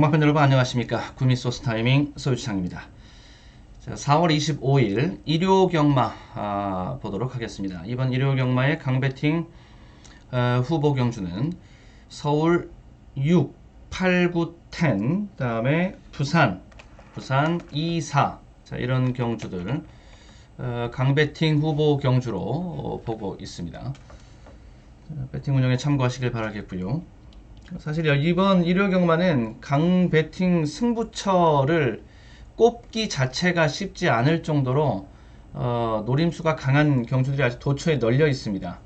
경마팬 여러분 안녕하십니까. 구미소스 타이밍 소유창입니다. 자, 4월 25일 일요 경마 보도록 하겠습니다. 이번 일요 경마의 강배팅 후보 경주는 서울 6, 8, 9, 10, 다음에 부산 2, 4. 자, 이런 경주들 강배팅 후보 경주로 보고 있습니다. 배팅 운영에 참고하시길 바라겠고요. 사실 이번 일요 경마는 강배팅 승부처를 꼽기 자체가 쉽지 않을 정도로 노림수가 강한 경주들이 아직 도처에 널려 있습니다.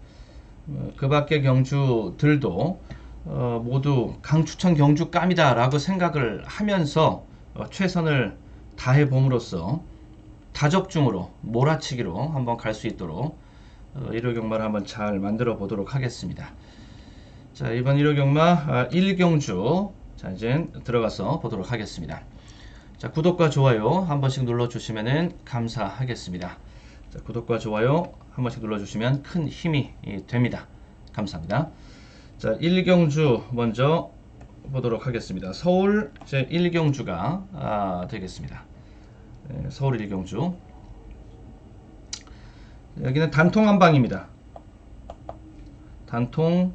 그 밖의 경주들도 모두 강추천 경주감이다 라고 생각을 하면서 최선을 다해 봄으로써 다적중으로 몰아치기로 한번 갈 수 있도록 일요 경마를 한번 잘 만들어 보도록 하겠습니다. 자, 이번 일요 경마 1경주 자, 이제 들어가서 보도록 하겠습니다. 자, 구독과 좋아요 한 번씩 눌러주시면 감사하겠습니다. 자, 구독과 좋아요 한 번씩 눌러주시면 큰 힘이 됩니다. 감사합니다. 자, 1경주 먼저 보도록 하겠습니다. 서울 제 1경주가 되겠습니다. 네, 서울 1경주. 여기는 단통 한방입니다. 단통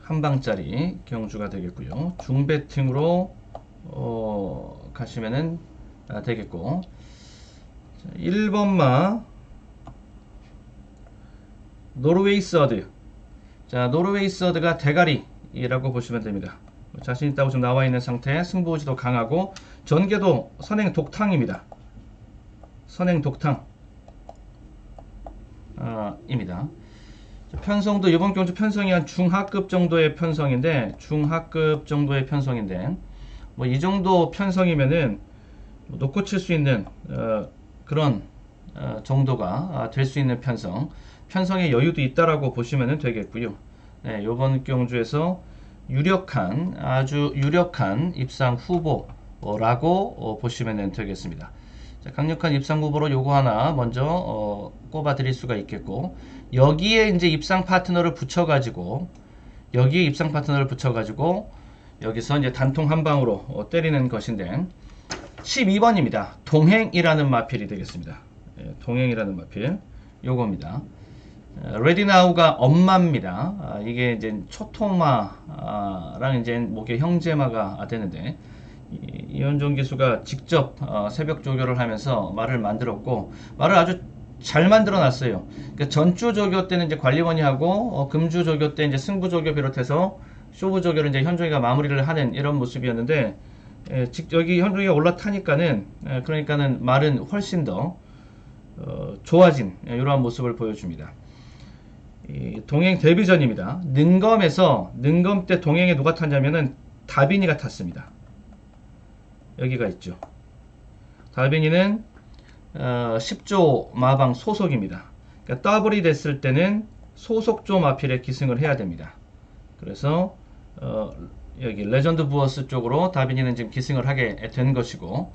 한방짜리 경주가 되겠고요. 중배팅으로 가시면은 되겠고, 1번마 노르웨이 서드. 자, 노르웨이 서드가 대가리라고 보시면 됩니다. 자신 있다고 좀 나와 있는 상태, 승부 의지도 강하고 전개도 선행 독탕입니다. 선행 독탕 입니다. 편성도 이번 경주 편성이 한 중하급 정도의 편성인데 뭐 이 정도 편성이면은 놓고 칠 수 있는 그런 정도가 될 수 있는 편성의 여유도 있다라고 보시면 되겠고요. 네, 이번 경주에서 아주 유력한 입상 후보라고 보시면 되겠습니다. 자, 강력한 입상 후보로 요거 하나 먼저 꼽아 드릴 수가 있겠고, 여기에 이제 입상 파트너를 붙여가지고 여기서 이제 단통 한 방으로 때리는 것인데, 12번입니다. 동행이라는 마필이 되겠습니다. 예, 동행이라는 마필 요겁니다. 레디나우가 엄마입니다. 이게 이제 초토마랑 이제 목의 형제마가 되는데, 이현종 기수가 직접 새벽 조교를 하면서 말을 만들었고, 말을 아주 잘 만들어 놨어요. 그러니까 전주 조교 때는 이제 관리원이 하고, 금주 조교 때 이제 승부 조교 비롯해서 쇼부 조교를 이제 현종이가 마무리를 하는 이런 모습이었는데, 여기 현종이가 올라타니까는, 그러니까는 말은 훨씬 더 좋아진 이러한 모습을 보여줍니다. 동행 데뷔전입니다. 능검 때 동행에 누가 탔냐면은 다빈이가 탔습니다. 여기가 있죠. 다빈이는 10조 마방 소속입니다. 그러니까 더블이 됐을 때는 소속조 마필에 기승을 해야 됩니다. 그래서 여기 레전드 부어스 쪽으로 다빈이는 지금 기승을 하게 된 것이고,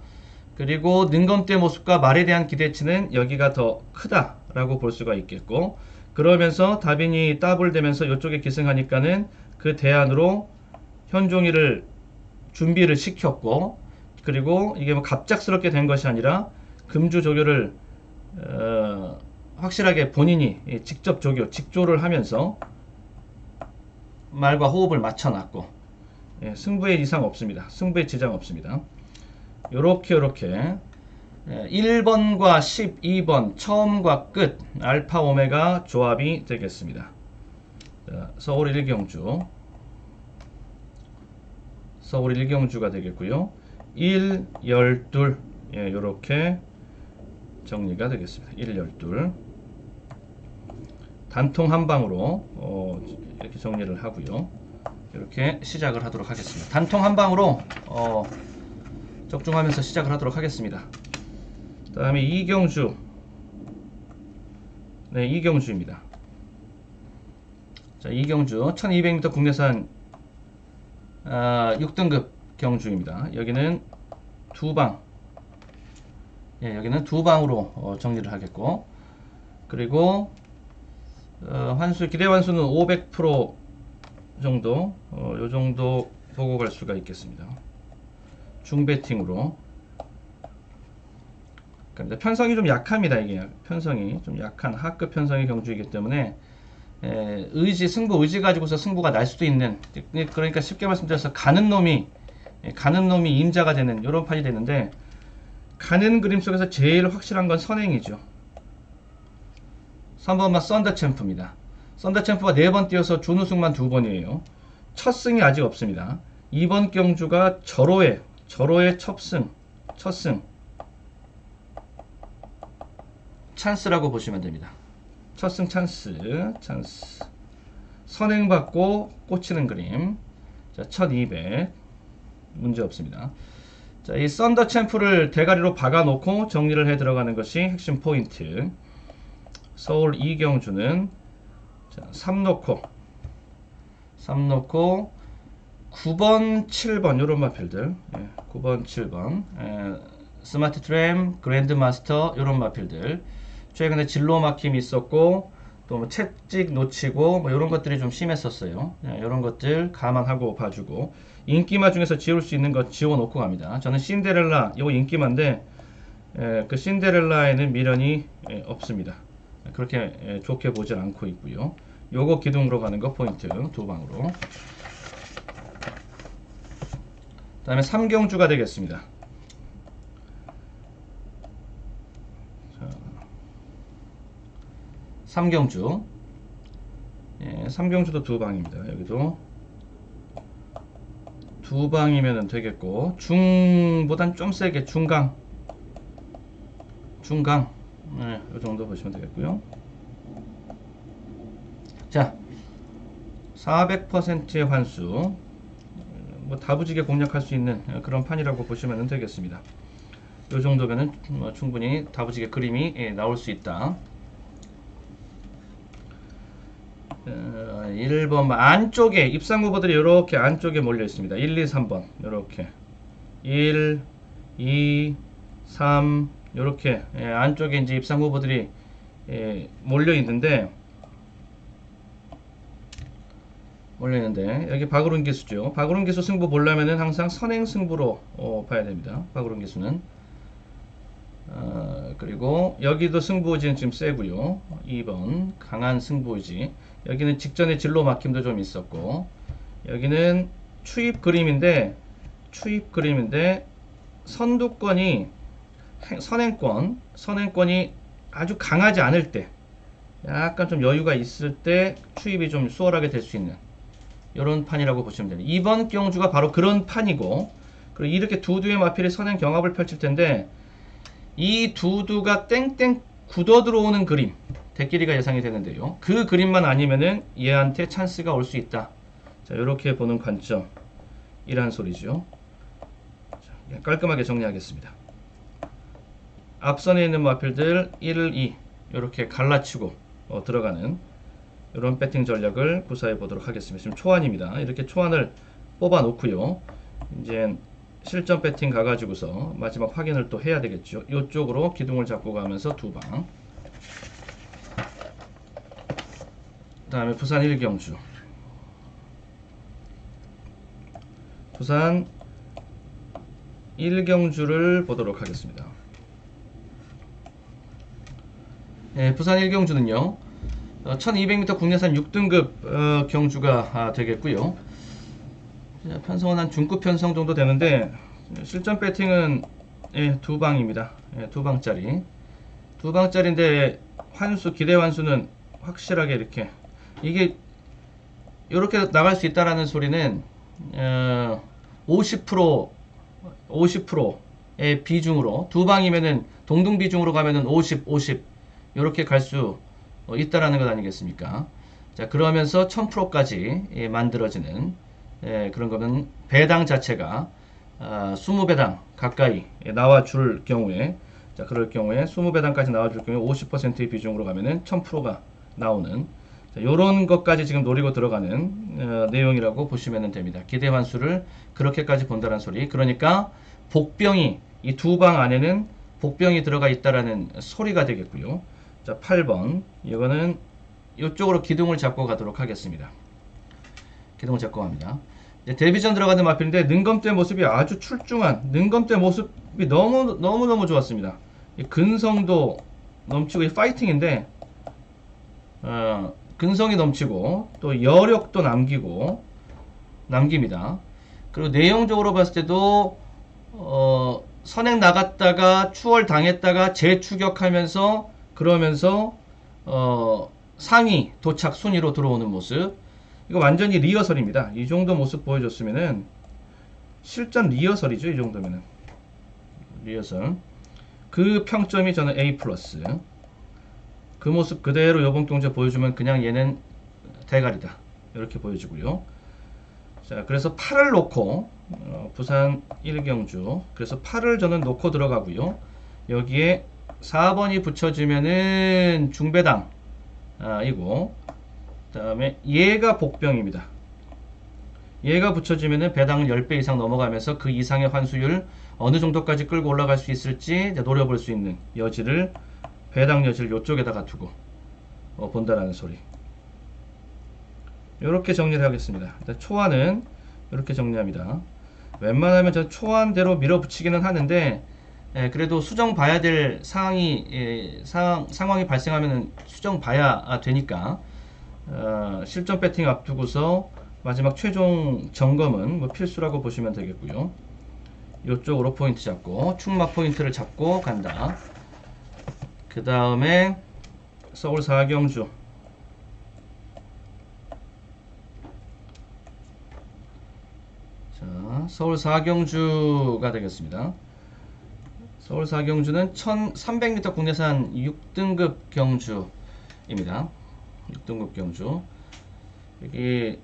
그리고 능검 때 모습과 말에 대한 기대치는 여기가 더 크다라고 볼 수가 있겠고, 그러면서 다빈이 더블 되면서 이쪽에 기승하니까는 그 대안으로 현종이를 준비를 시켰고, 그리고 이게 뭐 갑작스럽게 된 것이 아니라 금주 조교를 확실하게 본인이 직접 직조를 하면서 말과 호흡을 맞춰놨고, 승부에 이상 없습니다. 승부에 지장 없습니다. 요렇게 1번과 12번 처음과 끝 알파 오메가 조합이 되겠습니다. 자, 서울 1경주가 되겠고요. 1, 12 요렇게 정리가 되겠습니다. 1, 12 단통 한방으로 이렇게 정리를 하고요. 이렇게 시작을 하도록 하겠습니다. 단통 한방으로 적중하면서 시작을 하도록 하겠습니다. 다음에 2경주. 네, 2경주입니다. 자, 2경주 1200m 국내산 6등급 경주입니다. 여기는 두방. 예, 여기는 두방으로 정리를 하겠고, 그리고 기대 환수는 500% 정도, 요 정도 보고 갈 수가 있겠습니다. 중배팅으로. 그러니까 편성이 좀 약합니다. 이게 편성이 좀 약한 하급 편성의 경주이기 때문에 승부 의지 가지고서 승부가 날 수도 있는, 그러니까 쉽게 말씀드려서 가는 놈이 임자가 되는 이런 판이 되는데, 가는 그림 속에서 제일 확실한 건 선행이죠. 3번만 썬더챔프입니다. 썬더챔프가 4번 뛰어서 준우승만 2번이에요. 첫 승이 아직 없습니다. 이번 경주가 절호의 첫 승. 찬스라고 보시면 됩니다. 첫 승 찬스. 선행받고 꽂히는 그림. 자, 1200. 문제 없습니다. 자, 이 썬더 챔프를 대가리로 박아놓고 정리를 해 들어가는 것이 핵심 포인트. 서울 이경주는 3 놓고 9번, 7번 요런 마필들, 9번, 7번 스마트 트램, 그랜드마스터 요런 마필들, 최근에 진로 막힘이 있었고 또 뭐 채찍 놓치고 뭐 이런 것들이 좀 심했었어요. 이런 것들 감안하고 봐주고, 인기마 중에서 지울 수 있는 것 지워놓고 갑니다. 저는 신데렐라 이거 인기마인데 그 신데렐라에는 미련이 없습니다. 그렇게 좋게 보질 않고 있고요. 요거 기둥으로 가는 거 포인트 2방으로. 그 다음에 3경주가 되겠습니다. 자, 3경주. 3경주도 2방입니다. 여기도 2방이면 되겠고, 중보단 좀 세게 중강. 이 정도 보시면 되겠고요. 자, 400%의 환수, 뭐 다부지게 공략할 수 있는 그런 판이라고 보시면 되겠습니다. 이 정도면은 충분히 다부지게 그림이 나올 수 있다. 1번 안쪽에 입상 후보들이 이렇게 안쪽에 몰려 있습니다. 1, 2, 3번 이렇게 1, 2, 3 이렇게 안쪽에 이제 입상 후보들이 몰려 있는데 여기 박우른 기수죠. 박우른 기수 승부 보려면은 항상 선행 승부로 봐야 됩니다. 박우른 기수는. 그리고 여기도 승부의지는 지금 세고요. 2번 강한 승부의지. 여기는 직전에 진로 막힘도 좀 있었고, 여기는 추입 그림인데 선두권이 선행권이 아주 강하지 않을 때, 약간 좀 여유가 있을 때 추입이 좀 수월하게 될 수 있는 이런 판이라고 보시면 됩니다. 이번 경주가 바로 그런 판이고, 그리고 이렇게 두두의 마필이 선행 경합을 펼칠 텐데, 이 두두가 땡땡 굳어 들어오는 그림, 대끼리가 예상이 되는데요. 그 그림만 아니면은 얘한테 찬스가 올 수 있다. 자, 이렇게 보는 관점이란 소리죠. 자, 깔끔하게 정리하겠습니다. 앞선에 있는 마필들 1, 2 이렇게 갈라치고 들어가는 이런 배팅 전략을 구사해 보도록 하겠습니다. 지금 초안입니다. 이렇게 초안을 뽑아 놓고요. 이제 실전 배팅 가가지고서 마지막 확인을 또 해야 되겠죠. 이쪽으로 기둥을 잡고 가면서 2방. 그 다음에 부산 1경주. 부산 1경주를 보도록 하겠습니다. 부산 1경주는요. 1200m 국내산 6등급 경주가 되겠고요. 편성은 한 중급 편성 정도 되는데, 실전 배팅은 2방입니다. 2방짜리. 2방짜리인데 환수, 기대 환수는 확실하게 이게 이렇게 나갈 수 있다라는 소리는 50%의 비중으로, 2방이면은 동등 비중으로 가면은 50 이렇게 갈 수 있다라는 것 아니겠습니까? 자, 그러면서 1000%까지 만들어지는 그런 거면 배당 자체가 20배당 가까이 나와줄 경우에, 자, 그럴 경우에 20배당까지 나와줄 경우에 50%의 비중으로 가면은 1000%가 나오는, 요런 것까지 지금 노리고 들어가는 내용이라고 보시면 됩니다. 기대 환수를 그렇게까지 본다는 소리. 그러니까 복병이, 이 2방 안에는 복병이 들어가 있다라는 소리가 되겠고요. 자, 8번. 이거는 이쪽으로 기둥을 잡고 가도록 하겠습니다. 기둥을 잡고 갑니다. 데뷔전 들어가는 마필인데 능검대 모습이 아주 출중한 능검대 모습이 너무 좋았습니다. 이 근성도 넘치고 이 파이팅인데 근성이 넘치고 또 여력도 남깁니다. 그리고 내용적으로 봤을 때도 선행 나갔다가 추월 당했다가 재추격하면서 그러면서 상위 도착 순위로 들어오는 모습. 이거 완전히 리허설입니다. 이 정도 모습 보여줬으면은 실전 리허설이죠. 이 정도면은 리허설. 그 평점이 저는 A+. 그 모습 그대로 요번 경주에 보여주면 그냥 얘는 대가리다. 이렇게 보여지고요. 자, 그래서 8을 놓고 부산 1경주. 그래서 8을 저는 놓고 들어가고요. 여기에 4번이 붙여지면은 중배당 이고 그 다음에 얘가 복병입니다. 얘가 붙여지면은 배당을 10배 이상 넘어가면서 그 이상의 환수율 어느 정도까지 끌고 올라갈 수 있을지 노려볼 수 있는 여지를 배당 여지를 이쪽에다가 두고 본다라는 소리. 이렇게 정리를 하겠습니다. 일단 초안은 이렇게 정리합니다. 웬만하면 저 초안대로 밀어붙이기는 하는데 그래도 수정 봐야 될 상황이 발생하면 수정 봐야 되니까 실전 배팅 앞두고서 마지막 최종 점검은 뭐 필수라고 보시면 되겠고요. 이쪽으로 포인트 잡고 충마 포인트를 잡고 간다. 그 다음에 서울 4경주 서울 4경주가 되겠습니다. 서울 4경주는 1300m 국내산 6등급 경주입니다. 6등급 경주. 여기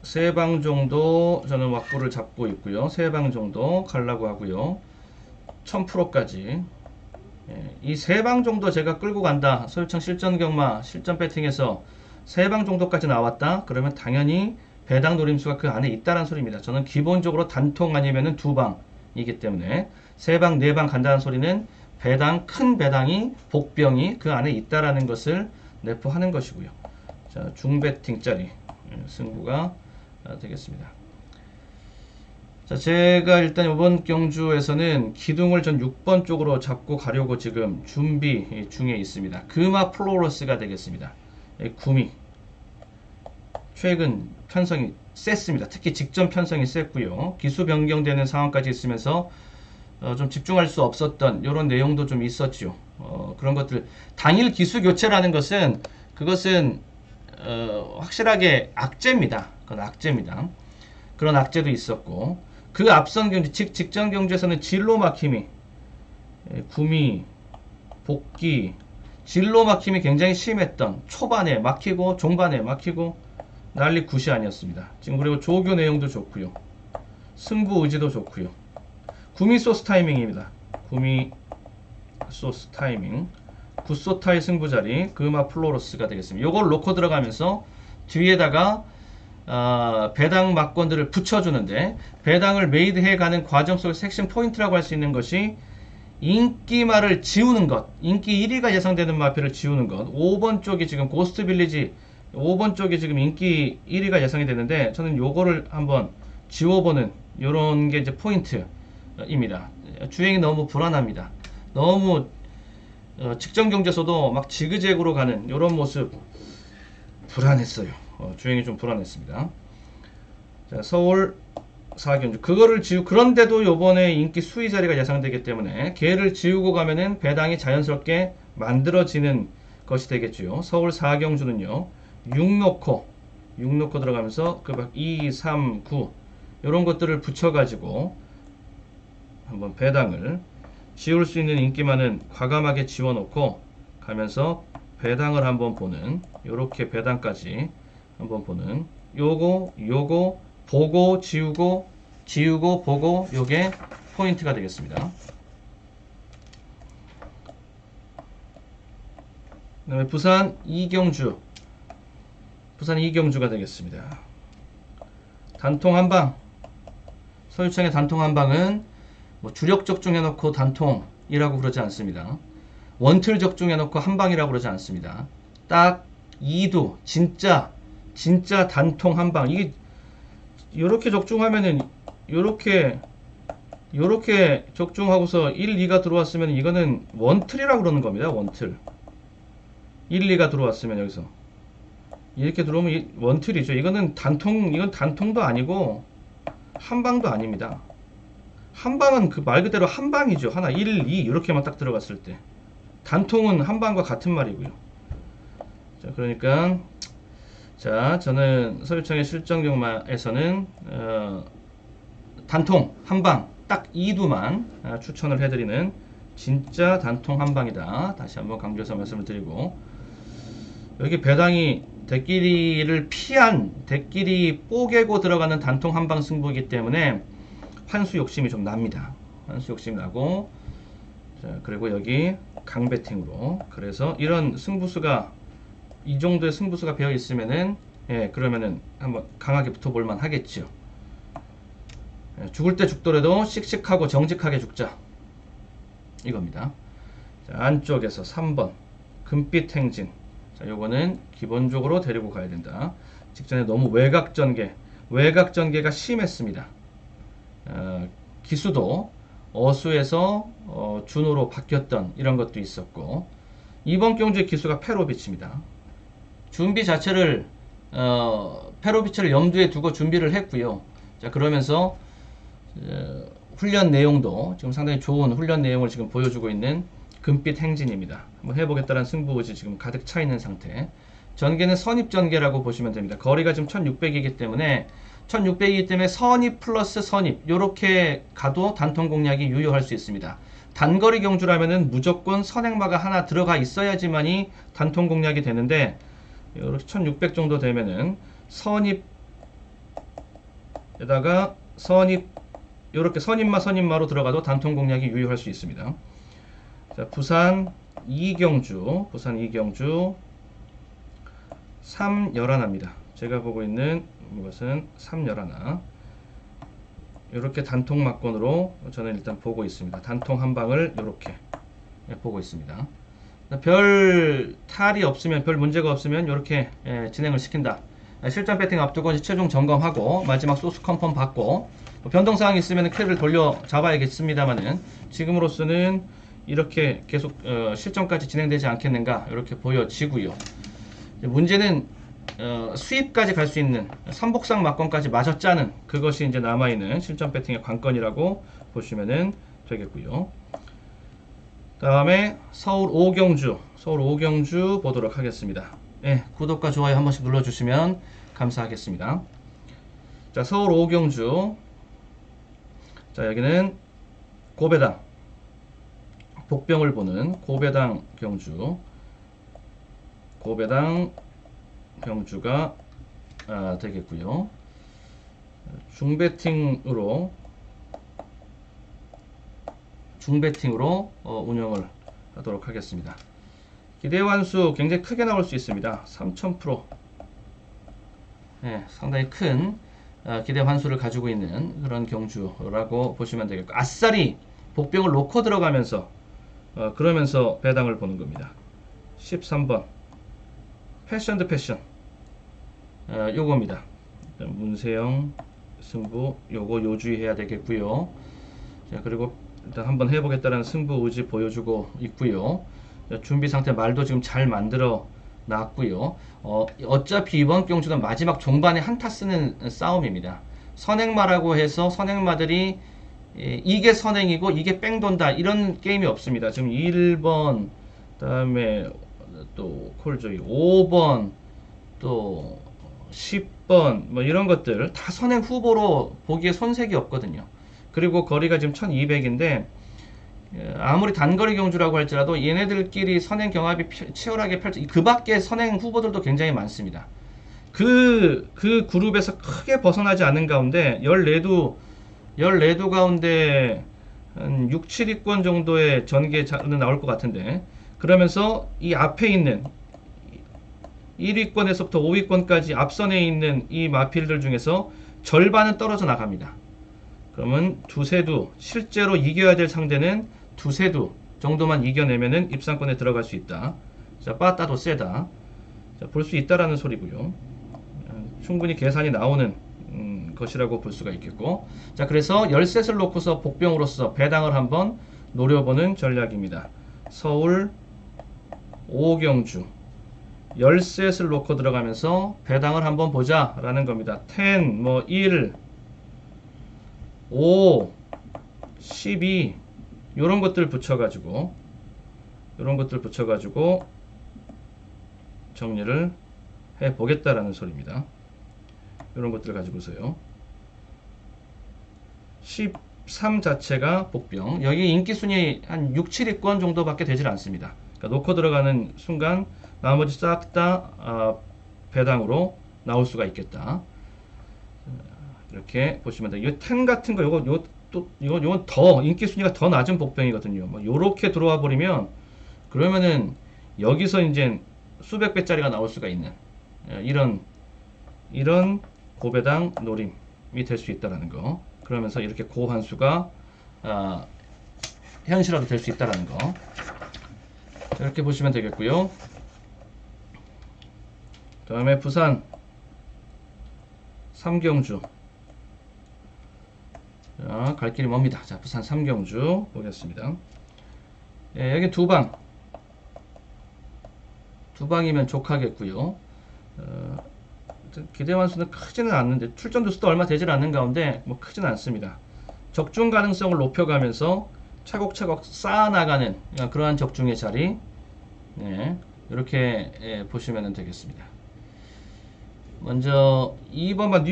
3방 정도 저는 왁구를 잡고 있고요. 3방 정도 가려고 하고요. 1000%까지. 이 3방 정도 제가 끌고 간다. 서울청 실전 경마, 실전 배팅에서 3방 정도까지 나왔다. 그러면 당연히 배당 노림수가 그 안에 있다는 소리입니다. 저는 기본적으로 단통 아니면은 2방이기 때문에 3방, 4방 간다는 소리는 배당, 큰 배당이, 복병이 그 안에 있다라는 것을 내포하는 것이고요. 자, 중배팅짜리 승부가 되겠습니다. 자, 제가 일단 이번 경주에서는 기둥을 전 6번 쪽으로 잡고 가려고 지금 준비 중에 있습니다. 금화 플로러스가 되겠습니다. 구미. 최근 편성이 셌습니다. 특히 직전 편성이 셌고요. 기수 변경되는 상황까지 있으면서 좀 집중할 수 없었던 이런 내용도 좀 있었죠. 그런 것들 당일 기수 교체라는 것은 그것은 확실하게 악재입니다. 그건 악재입니다. 그런 악재도 있었고 그 앞선 경주 직전 경주에서는 진로 막힘이 구미 복귀 진로 막힘이 굉장히 심했던 초반에 막히고 종반에 막히고 난리 굿이 아니었습니다. 지금 그리고 조교 내용도 좋고요. 승부 의지도 좋고요. 구미 소스 타이밍입니다. 구미 소스 타이밍. 굿소타의 승부자리 금화 플로러스가 되겠습니다. 요걸 놓고 들어가면서 뒤에다가 배당 막건들을 붙여주는데 배당을 메이드해 가는 과정 속에서 핵심 포인트라고 할 수 있는 것이 인기마를 지우는 것. 인기 1위가 예상되는 마필을 지우는 것. 5번 쪽이 지금 고스트 빌리지 5번 쪽에 지금 인기 1위가 예상이 되는데 저는 요거를 한번 지워보는 요런 게 이제 포인트입니다. 주행이 너무 불안합니다. 너무 직전 경주에서도 막 지그재그로 가는 요런 모습 불안했어요. 주행이 좀 불안했습니다. 자, 서울 4경주 그거를 그런데도 요번에 인기 수위 자리가 예상되기 때문에 걔를 지우고 가면은 배당이 자연스럽게 만들어지는 것이 되겠죠. 서울 4경주는요 6 놓고 들어가면서 그 2, 3, 9 이런 것들을 붙여가지고 한번 배당을 지울 수 있는 인기만은 과감하게 지워놓고 가면서 배당을 한번 보는 요렇게 배당까지 한번 보는 요거 보고 지우고 보고 요게 포인트가 되겠습니다. 그 다음에 부산 2경주 가 되겠습니다. 단통 한방 서울청의 단통 한방은 뭐 주력 적중해놓고 단통이라고 그러지 않습니다. 원틀 적중해놓고 한방이라고 그러지 않습니다. 딱 2두 진짜 단통 한방 이게 요렇게 적중하면은 요렇게 적중하고서 1, 2가 들어왔으면 이거는 원틀이라고 그러는 겁니다. 원틀. 1, 2가 들어왔으면 여기서 이렇게 들어오면 원틀이죠. 이건 단통도 아니고 한방도 아닙니다. 한방은 그 말 그대로 한방이죠. 하나 1, 2 이렇게만 딱 들어갔을 때. 단통은 한방과 같은 말이고요. 자, 그러니까 자, 저는 서울청의 실전경마에서는 단통 한방 딱 2두만 추천을 해드리는 진짜 단통 한방이다. 다시 한번 강조해서 말씀을 드리고, 여기 배당이 대끼리를 피한 대끼리 뽀개고 들어가는 단통 한방 승부이기 때문에 환수 욕심이 좀 납니다. 환수 욕심이 나고, 자, 그리고 여기 강배팅으로, 그래서 이런 승부수가 이 정도의 승부수가 배어 있으면은, 예, 그러면은 한번 강하게 붙어볼만 하겠죠. 예, 죽을 때 죽더라도 씩씩하고 정직하게 죽자, 이겁니다. 자, 안쪽에서 3번 금빛 행진. 자, 요거는 기본적으로 데리고 가야 된다. 직전에 너무 외곽전개가 심했습니다. 기수도 어수에서 준호로 바뀌었던 이런 것도 있었고, 이번 경주의 기수가 페로비치입니다. 준비 자체를 페로비치를 염두에 두고 준비를 했고요. 자, 그러면서 훈련 내용도 지금 상당히 좋은 훈련 내용을 지금 보여주고 있는 금빛 행진입니다. 한번 해보겠다는 승부의지 지금 가득 차 있는 상태. 전개는 선입 전개라고 보시면 됩니다. 거리가 지금 1600이기 때문에 선입 플러스 선입 요렇게 가도 단통 공략이 유효할 수 있습니다. 단거리 경주라면은 무조건 선행마가 하나 들어가 있어야지만이 단통 공략이 되는데, 이렇게 1600 정도 되면은 선입에다가 선입, 이렇게 선입마로 들어가도 단통 공략이 유효할 수 있습니다. 자, 부산 이경주 311입니다. 제가 보고 있는 이것은 311. 이렇게 단통 막권으로 저는 일단 보고 있습니다. 단통 한 방을 이렇게 보고 있습니다. 별 탈이 없으면, 별 문제가 없으면 이렇게 진행을 시킨다. 실전 배팅 앞두고 최종 점검하고 마지막 소스 컨펌 받고, 변동사항이 있으면 캐를 돌려 잡아야겠습니다만은 지금으로서는 이렇게 계속 실전까지 진행되지 않겠는가, 이렇게 보여지고요. 문제는 수입까지 갈 수 있는 삼복상 막권까지 마저 짜는 그것이 이제 남아있는 실전 배팅의 관건이라고 보시면 되겠고요. 다음에 서울 오경주 보도록 하겠습니다. 네, 구독과 좋아요 한 번씩 눌러주시면 감사하겠습니다. 자, 서울 오경주. 자, 여기는 고배당 복병을 보는 고배당 경주가 되겠고요. 중배팅으로 운영을 하도록 하겠습니다. 기대 환수 굉장히 크게 나올 수 있습니다. 3000%. 네, 상당히 큰 기대 환수를 가지고 있는 그런 경주라고 보시면 되겠고, 아싸리 복병을 놓고 들어가면서 그러면서 배당을 보는 겁니다. 13번 패션 드 패션, 요겁니다. 문세영 승부, 요거 요주의해야 되겠고요. 자, 그리고 일단 한번 해보겠다는 승부 의지 보여주고 있고요. 자, 준비 상태 말도 지금 잘 만들어 놨고요. 어차피 이번 경주는 마지막 종반에 한타 쓰는 싸움입니다. 선행마라고 해서 선행마들이 이게 선행이고 이게 뺑 돈다 이런 게임이 없습니다. 지금 1번, 그다음에 또 콜조이 5번, 또 10번 뭐 이런 것들 다 선행 후보로 보기에 손색이 없거든요. 그리고 거리가 지금 1200인데 아무리 단거리 경주라고 할지라도 얘네들끼리 선행 경합이 치열하게 그 밖에 선행 후보들도 굉장히 많습니다. 그 그룹에서 크게 벗어나지 않는 가운데 14두 가운데 한 6, 7위권 정도의 전개는 나올 것 같은데, 그러면서 이 앞에 있는 1위권에서부터 5위권까지 앞선에 있는 이 마필들 중에서 절반은 떨어져 나갑니다. 그러면 두세 두, 실제로 이겨야 될 상대는 두세 두 정도만 이겨내면은 입상권에 들어갈 수 있다. 자, 빠따도 세다. 자, 볼 수 있다라는 소리고요. 충분히 계산이 나오는 것이라고 볼 수가 있겠고, 자, 그래서 열셋을 놓고서 복병으로서 배당을 한번 노려보는 전략입니다. 서울, 오경주 열셋을 놓고 들어가면서 배당을 한번 보자 라는 겁니다. 10, 뭐 1, 5, 12 요런 것들 붙여가지고 정리를 해보겠다라는 소리입니다. 이런 것들을 가지고서요. 13 자체가 복병. 여기 인기순위 한 6, 7위권 정도밖에 되질 않습니다. 그러니까 놓고 들어가는 순간 나머지 싹 다 배당으로 나올 수가 있겠다. 이렇게 보시면 돼요. 이 10 같은 거, 요건 더 인기순위가 더 낮은 복병이거든요. 뭐 요렇게 들어와 버리면 그러면은 여기서 이제 수백 배짜리가 나올 수가 있는 이런 고배당 노림이 될 수 있다라는 거. 그러면서 이렇게 고환수가 현실화도 될 수 있다라는 거. 자, 이렇게 보시면 되겠고요. 다음에 부산 삼경주. 자, 갈 길이 멉니다. 자, 부산 삼경주 보겠습니다. 예, 여기 두 방이면 족하겠고요. 기대환 수는 크지는 않는데 출전 두수도 얼마 되질 않는 가운데 뭐 크지는 않습니다. 적중 가능성을 높여가면서 차곡차곡 쌓아나가는 그러한 적중의 자리, 네, 이렇게 보시면 되겠습니다. 먼저 2번만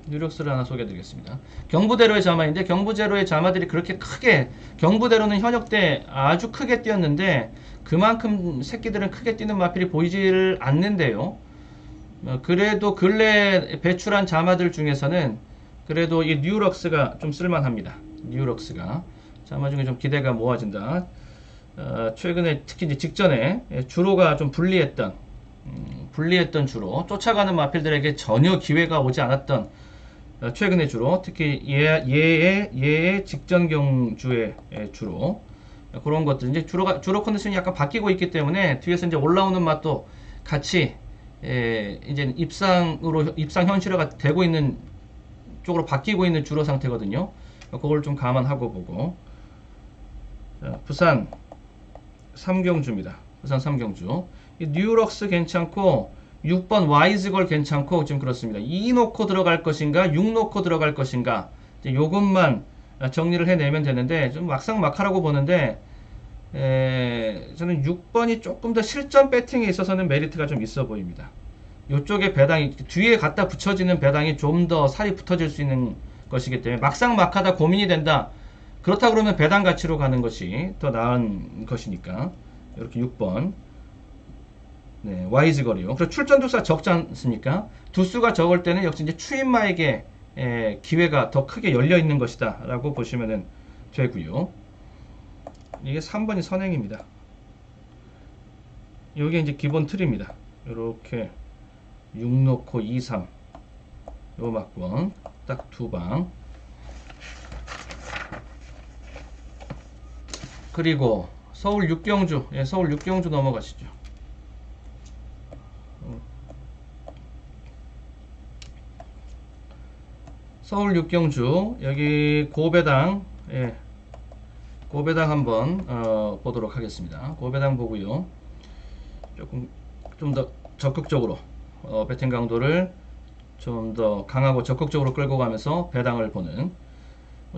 뉴럭스를 하나 소개해드리겠습니다. 경부대로의 자마인데 경부대로의 자마들이 그렇게 크게, 경부대로는 현역 때 아주 크게 뛰었는데 그만큼 새끼들은 크게 뛰는 마필이 보이질 않는데요. 그래도 근래 배출한 자마들 중에서는 그래도 이 뉴럭스가 좀 쓸만합니다. 뉴럭스가 자마 중에 좀 기대가 모아진다. 최근에 특히 이제 직전에 주로가 좀 불리했던 주로 쫓아가는 마필들에게 전혀 기회가 오지 않았던 최근의 주로, 특히 얘의 직전 경주의 주로 그런 것들, 이제 주로 컨디션이 약간 바뀌고 있기 때문에 뒤에서 이제 올라오는 맛도 같이 이제 입상 현실화가 되고 있는 쪽으로 바뀌고 있는 주로 상태거든요. 그걸 좀 감안하고 보고. 자, 부산 삼경주입니다. 부산 삼경주. 뉴럭스 괜찮고 6번 와이즈걸 괜찮고 지금 그렇습니다. 2 놓고 들어갈 것인가 6 놓고 들어갈 것인가, 요것만 정리를 해내면 되는데 좀 막상막하라고 보는데 저는 6번이 조금 더 실전 배팅에 있어서는 메리트가 좀 있어 보입니다. 요쪽에 배당이 뒤에 갖다 붙여지는 배당이 좀 더 살이 붙어질 수 있는 것이기 때문에 막상막하다 고민이 된다. 그렇다 그러면 배당 가치로 가는 것이 더 나은 것이니까 이렇게 6번. 네, 와이즈 거리요. 그리고 출전 두수가 적지 않습니까? 두수가 적을 때는 역시 이제 추임마에게 기회가 더 크게 열려 있는 것이다 라고 보시면 되고요. 이게 3번이 선행입니다. 이게 이제 기본 틀입니다. 이렇게 6 놓고 2, 3 요 막번 딱 두 방. 그리고 서울 육경주, 서울 육경주 넘어가시죠. 서울 육경주, 여기 고배당, 고배당 한번 보도록 하겠습니다. 고배당 보고요. 좀 더 적극적으로 배팅 강도를 좀 더 강하고 적극적으로 끌고 가면서 배당을 보는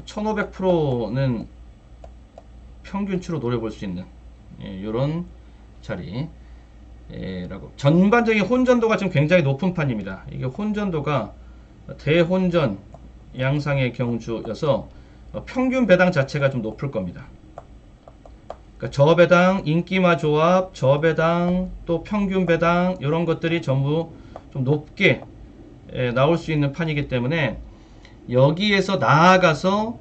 1500%는 평균치로 노려볼 수 있는 이런 자리. 라고. 전반적인 혼전도가 지금 굉장히 높은 판입니다. 이게 혼전도가 대혼전 양상의 경주여서 평균 배당 자체가 좀 높을 겁니다. 그러니까 저배당, 인기마 조합, 저배당, 또 평균 배당 이런 것들이 전부 좀 높게 나올 수 있는 판이기 때문에 여기에서 나아가서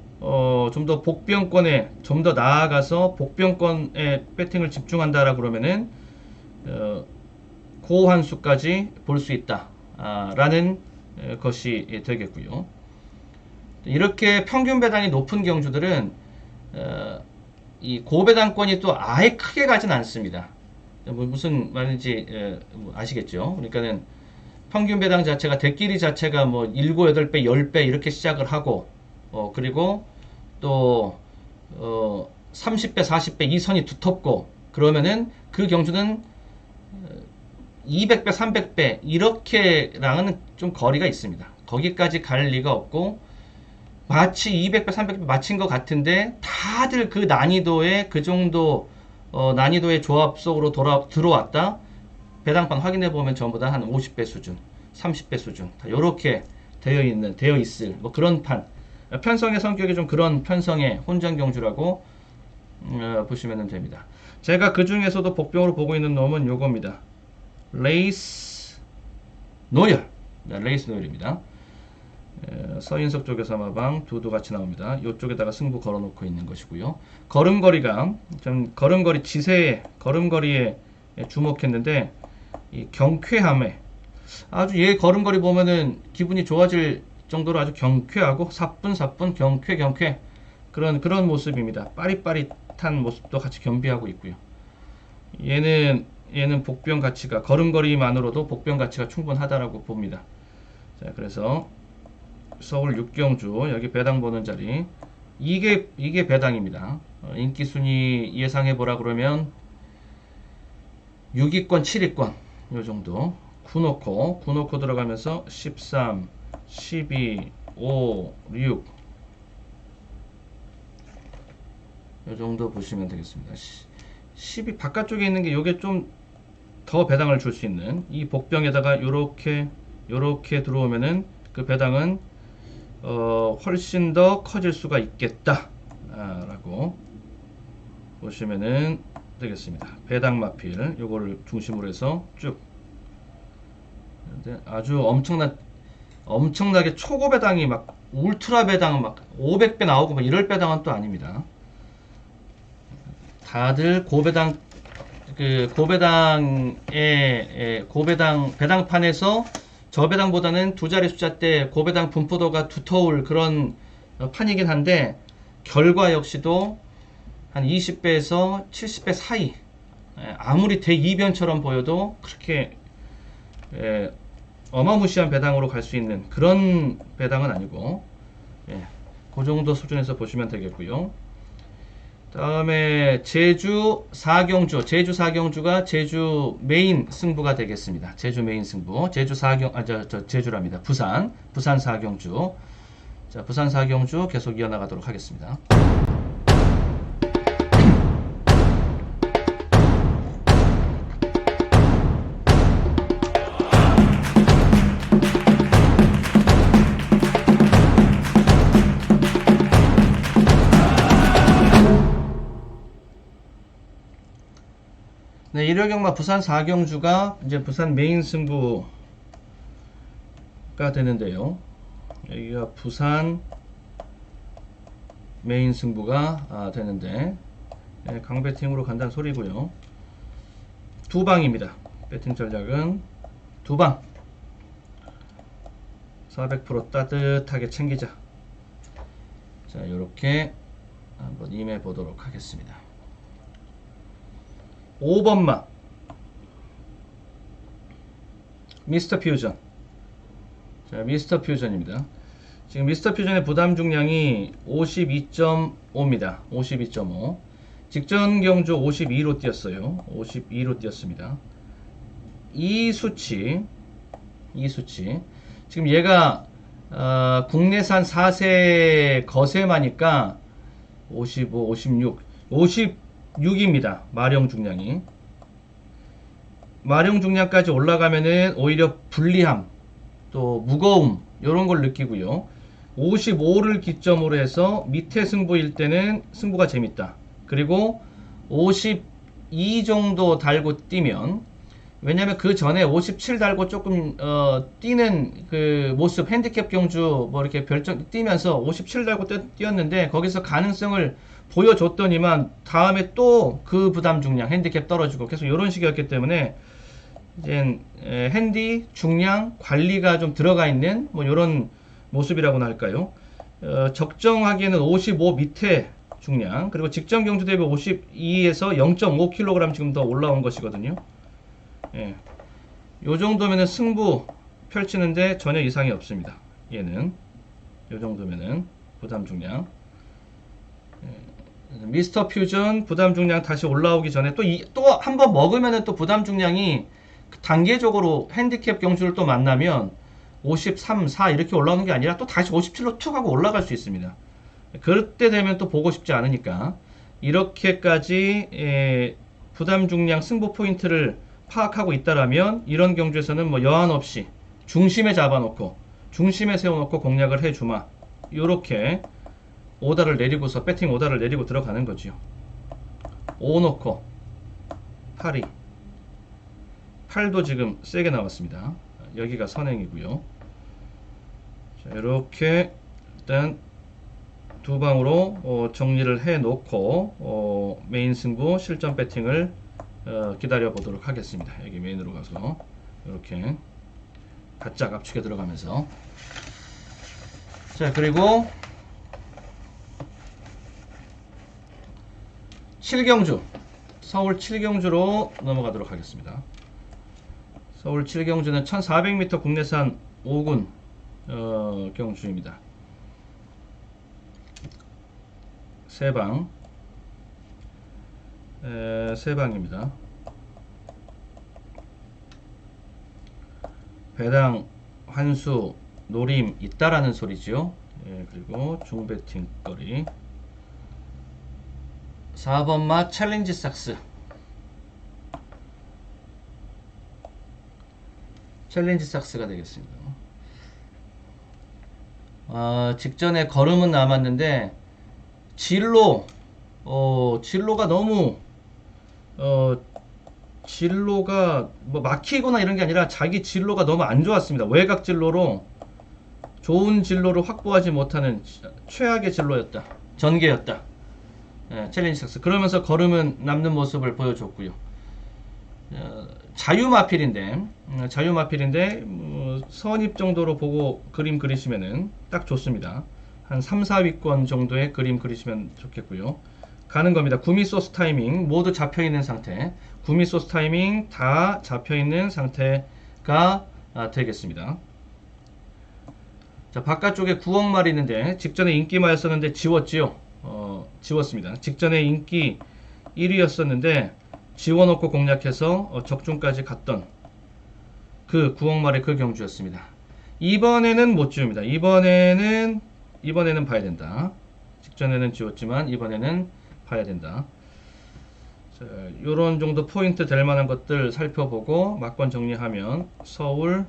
좀 더 복병권에 좀 더 나아가서 복병권에 배팅을 집중한다라 그러면은 고환수까지 볼 수 있다 라는 것이 되겠고요. 이렇게 평균 배당이 높은 경주들은 이 고배당권이 또 아예 크게 가진 않습니다. 무슨 말인지 아시겠죠? 그러니까는 평균 배당 자체가 대끼리 자체가 뭐 7, 8배, 10배 이렇게 시작을 하고 그리고 또 30배, 40배 이 선이 두텁고 그러면은 그 경주는 200배, 300배 이렇게랑은 좀 거리가 있습니다. 거기까지 갈 리가 없고 마치 200배, 300배 맞힌 것 같은데 다들 그 난이도의 그 정도 난이도의 조합 속으로 들어왔다. 배당판 확인해 보면 전부 다 한 50배 수준, 30배 수준 다 이렇게 되어 있을 뭐 그런 판. 편성의 성격이 좀 그런 편성의 혼전 경주라고 보시면 됩니다. 제가 그 중에서도 복병으로 보고 있는 놈은 요겁니다. 레이스 노열. 레이스 노열입니다. 서인석 쪽에 사마방 두두 같이 나옵니다. 이쪽에다가 승부 걸어놓고 있는 것이고요. 걸음걸이가 좀 걸음걸이 지세에 걸음걸이에 주목했는데 이 경쾌함에 아주 얘 걸음걸이 보면은 기분이 좋아질 정도로 아주 경쾌하고 사뿐사뿐 경쾌 그런 모습입니다. 빠릿빠릿한 모습도 같이 겸비하고 있고요. 얘는 복병 가치가 걸음걸이만으로도 복병 가치가 충분하다라고 봅니다. 자, 그래서 서울 6경주 여기 배당 보는 자리 이게 배당입니다. 인기 순위 예상해 보라 그러면 6위권, 7위권 요 정도 9 놓고 들어가면서 13, 12, 5, 6 요 정도 보시면 되겠습니다. 10이 바깥쪽에 있는 게 요게 좀 더 배당을 줄 수 있는 이 복병에다가 요렇게 들어오면은 그 배당은 훨씬 더 커질 수가 있겠다 라고 보시면은 되겠습니다. 배당 마필 요거를 중심으로 해서 쭉 아주 엄청나게 초고 배당이 막 울트라 배당 막 500배 나오고 막 이럴 배당은 또 아닙니다. 다들 고배당 배당판에서 저배당보다는 두 자리 숫자대 고배당 분포도가 두터울 그런 판이긴 한데 결과 역시도 한 20배에서 70배 사이 아무리 대이변처럼 보여도 그렇게 어마무시한 배당으로 갈 수 있는 그런 배당은 아니고 그 정도 수준에서 보시면 되겠고요. 다음에 제주 4경주가 제주 메인 승부가 되겠습니다. 제주 메인 승부. 제주랍니다. 부산 4경주. 자, 부산 4경주 계속 이어나가도록 하겠습니다. 네, 일요경마 부산 4경주가 이제 부산 메인 승부가 되는데요. 여기가 부산 메인 승부가 되는데 강배팅으로 간다는 소리고요. 두 방입니다. 배팅 전략은 두 방. 400% 따뜻하게 챙기자. 자, 이렇게 한번 임해 보도록 하겠습니다. 5번마 미스터 퓨전. 자, 미스터 퓨전입니다. 지금 미스터 퓨전의 부담 중량이 52.5입니다. 52.5. 직전 경주 52로 뛰었어요. 52로 뛰었습니다. 이 수치 지금 얘가 국내산 4세 거세마니까 55, 56, 56입니다. 마령 중량이. 마령 중량까지 올라가면은 오히려 불리함, 또 무거움 이런 걸 느끼고요. 55를 기점으로 해서 밑에 승부일 때는 승부가 재밌다. 그리고 52 정도 달고 뛰면, 왜냐면 그 전에 57 달고 조금 뛰는 그 모습, 핸디캡 경주 뭐 이렇게 별점 뛰면서 57 달고 뛰었는데 거기서 가능성을 보여줬더니만 다음에 또 그 부담 중량 핸디캡 떨어지고 계속 이런 식이었기 때문에 이제 핸디 중량 관리가 좀 들어가 있는 뭐 이런 모습이라고나 할까요? 적정하기에는 55 밑에 중량, 그리고 직전 경주 대비 52에서 0.5kg 지금 더 올라온 것이거든요. 요 정도면은 승부 펼치는데 전혀 이상이 없습니다. 얘는 이 정도면은 부담 중량. 미스터 퓨전 부담 중량 다시 올라오기 전에 또 한 번 먹으면은 또 부담 중량이 단계적으로 핸디캡 경주를 또 만나면 53, 4 이렇게 올라오는 게 아니라 또 다시 57로 툭 하고 올라갈 수 있습니다. 그때 되면 또 보고 싶지 않으니까 이렇게까지 부담 중량 승부 포인트를 파악하고 있다라면 이런 경주에서는 뭐 여한 없이 중심에 잡아놓고 중심에 세워놓고 공략을 해주마. 요렇게 오다를 내리고서 배팅 오다를 내리고 들어가는 거지요. 5 놓고 8이 8도 지금 세게 나왔습니다. 여기가 선행이고요. 자, 이렇게 일단 두 방으로 정리를 해 놓고 메인 승부 실전 배팅을 기다려 보도록 하겠습니다. 여기 메인으로 가서 이렇게 바짝 압축에 들어가면서, 자, 그리고 7경주 서울 7경주로 넘어가도록 하겠습니다. 서울 7경주는 1400m 국내산 5군 경주입니다. 3방 3방입니다. 배당, 환수, 노림 있다라는 소리죠. 그리고 중배팅 거리 4번마 챌린지 삭스. 챌린지 삭스가 되겠습니다. 직전에 걸음은 남았는데 진로가 너무 진로가 뭐 막히거나 이런 게 아니라 자기 진로가 너무 안 좋았습니다. 외곽 진로로 좋은 진로를 확보하지 못하는 최악의 진로였다. 전개였다. 챌린지 삭스. 그러면서 걸음은 남는 모습을 보여줬고요. 자유마필인데 선입 정도로 보고 그림 그리시면은 딱 좋습니다. 한 3, 4위권 정도의 그림 그리시면 좋겠고요. 가는 겁니다. 구미 소스 타이밍 모두 잡혀있는 상태, 구미 소스 타이밍 다 잡혀있는 상태가 되겠습니다. 자, 바깥쪽에 9억 마리 있는데 직전에 인기마였었는데 지웠지요. 지웠습니다. 직전에 인기 1위였었는데 지워놓고 공략해서 적중까지 갔던 그 9억 마리 그 경주였습니다. 이번에는 못 지웁니다. 이번에는 봐야 된다. 직전에는 지웠지만 이번에는 봐야 된다. 자, 요런 정도 포인트 될 만한 것들 살펴보고 막번 정리하면 서울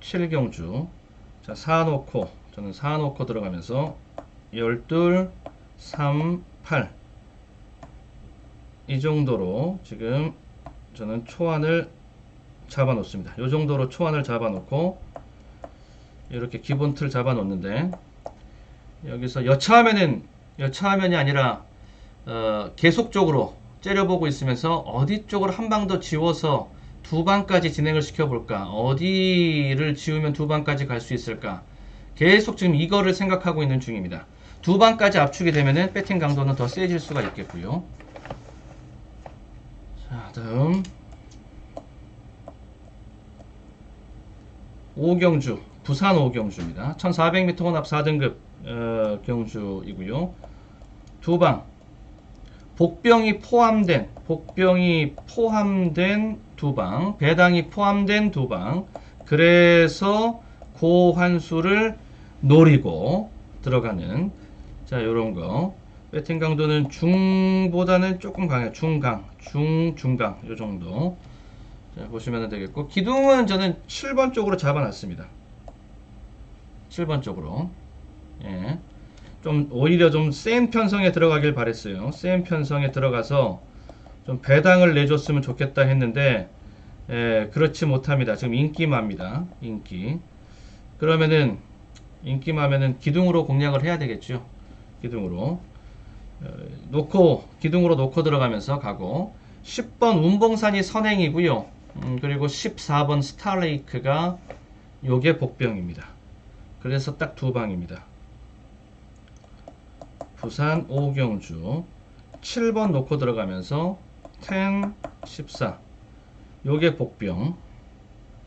7경주. 자, 4 놓고, 저는 4 놓고 들어가면서 12, 3, 8 이 정도로 지금 저는 초안을 잡아 놓습니다. 이 정도로 초안을 잡아 놓고 이렇게 기본 틀 잡아 놓는데, 여기서 여차하면이 아니라 계속적으로 째려보고 있으면서 어디 쪽으로 한 방 더 지워서 두 방까지 진행을 시켜볼까, 어디를 지우면 두 방까지 갈 수 있을까, 계속 지금 이거를 생각하고 있는 중입니다. 두 방까지 압축이 되면은 배팅 강도는 더 세질 수가 있겠고요. 자, 다음 5경주, 부산 5경주입니다. 1400m 혼합 4등급 경주이고요. 두 방 복병이 포함된 두 방, 배당이 포함된 두 방, 그래서 고환수를 노리고 들어가는, 자, 요런 거. 배팅 강도는 중보다는 조금 강해요. 중강, 중강 요 정도. 자, 보시면 되겠고, 기둥은 저는 7번 쪽으로 잡아놨습니다. 7번 쪽으로. 예. 좀 오히려 좀 센 편성에 들어가길 바랬어요. 센 편성에 들어가서 좀 배당을 내줬으면 좋겠다 했는데, 그렇지 못합니다. 지금 인기마입니다. 그러면은 인기마면은 기둥으로 공략을 해야 되겠죠. 기둥으로 기둥으로 놓고 들어가면서 가고, 10번 운봉산이 선행이고요. 그리고 14번 스타레이크가 요게 복병입니다. 그래서 딱 두 방입니다. 부산 5경주 7번 놓고 들어가면서 10, 14 요게 복병,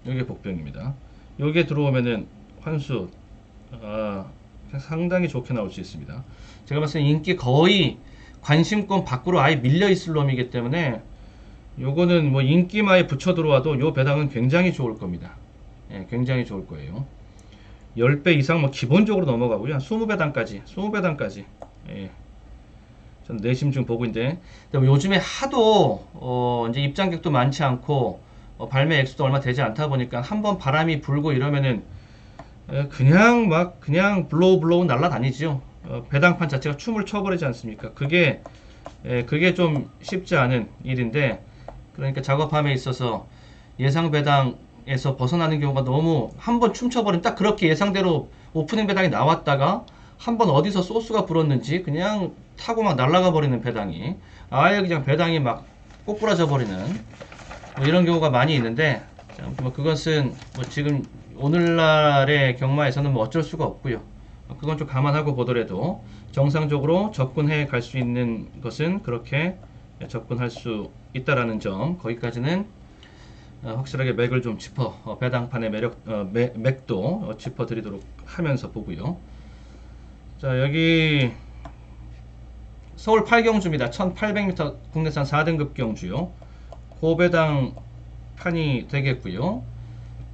요게 복병입니다. 요게 들어오면은 환수 상당히 좋게 나올 수 있습니다. 제가 봤을 때 인기 거의 관심권 밖으로 아예 밀려 있을 놈이기 때문에 요거는 뭐 인기마에 붙여 들어와도 요 배당은 굉장히 좋을 겁니다. 예, 굉장히 좋을 거예요. 10배 이상 뭐 기본적으로 넘어가고요. 20배당까지. 예. 전 내심 중 보고 있는데 요즘에 하도 이제 입장객도 많지 않고 발매 액수도 얼마 되지 않다 보니까 한번 바람이 불고 이러면은 그냥 블로우 날라다니죠. 배당판 자체가 춤을 춰버리지 않습니까? 그게 좀 쉽지 않은 일인데, 그러니까 작업함에 있어서 예상 배당에서 벗어나는 경우가 너무 한번 춤춰버린, 딱 그렇게 예상대로 오프닝 배당이 나왔다가 한번 어디서 소스가 불었는지 그냥 타고 막 날아가 버리는 배당이, 아예 그냥 배당이 막 꼬꾸라져 버리는 뭐 이런 경우가 많이 있는데, 뭐 그것은 뭐 지금 오늘날의 경마에서는 뭐 어쩔 수가 없고요. 그건 좀 감안하고 보더라도 정상적으로 접근해 갈 수 있는 것은 그렇게 접근할 수 있다라는 점, 거기까지는 확실하게 맥을 좀 짚어 배당판의 맥도 짚어 드리도록 하면서 보고요. 자, 여기 서울 8경주입니다. 1800m 국내산 4등급 경주요. 고배당 판이 되겠고요.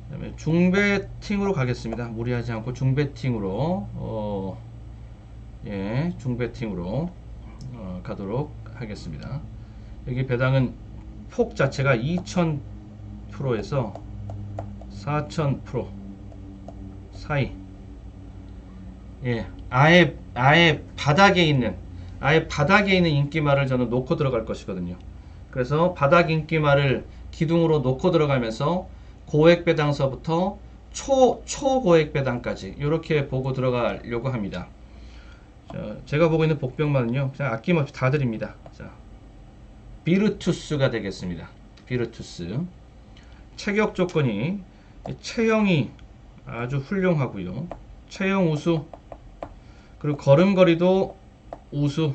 그다음에 중배팅으로 가겠습니다. 무리하지 않고 중배팅으로 중배팅으로 가도록 하겠습니다. 여기 배당은 폭 자체가 2000%에서 4000% 사이. 예, 아예 바닥에 있는 인기말을 저는 놓고 들어갈 것이거든요. 그래서 바닥 인기말을 기둥으로 놓고 들어가면서 고액 배당서부터 초고액 배당까지 이렇게 보고 들어가려고 합니다. 자, 제가 보고 있는 복병만은요, 그냥 아낌없이 다 드립니다. 자, 비르투스가 되겠습니다. 비르투스. 체격 조건이 체형이 아주 훌륭하고요. 체형 우수, 그리고 걸음걸이도 우수.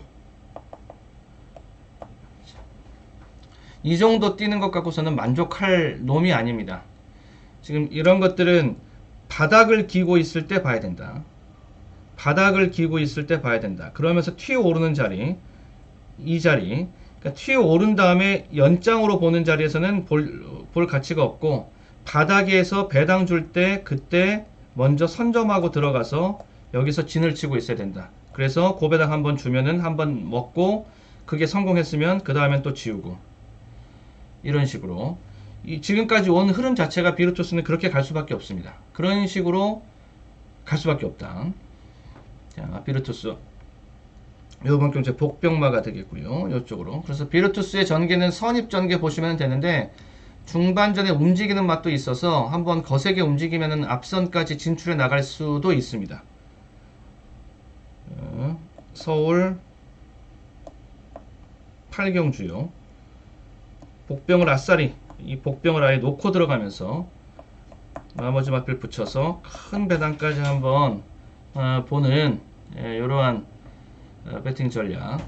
이 정도 뛰는 것 갖고서는 만족할 놈이 아닙니다. 지금 이런 것들은 바닥을 기고 있을 때 봐야 된다. 그러면서 튀어 오르는 자리, 이 자리, 그러니까 튀어 오른 다음에 연장으로 보는 자리에서는 볼 가치가 없고, 바닥에서 배당 줄 때 그때 먼저 선점하고 들어가서 여기서 진을 치고 있어야 된다. 그래서 고배당 한번 주면은 한번 먹고, 그게 성공했으면 그 다음엔 또 지우고, 이런 식으로 지금까지 온 흐름 자체가 비르투스는 그렇게 갈 수밖에 없습니다. 그런 식으로 갈 수밖에 없다. 자, 비르투스 이번 경제 복병마가 되겠고요. 이쪽으로. 그래서 비르투스의 전개는 선입 전개 보시면 되는데, 중반전에 움직이는 맛도 있어서 한번 거세게 움직이면은 앞선까지 진출해 나갈 수도 있습니다. 서울 8경주요. 복병을 아싸리, 이 복병을 아예 놓고 들어가면서 나머지 마필 붙여서 큰 배당까지 한번 보는 이러한 배팅 전략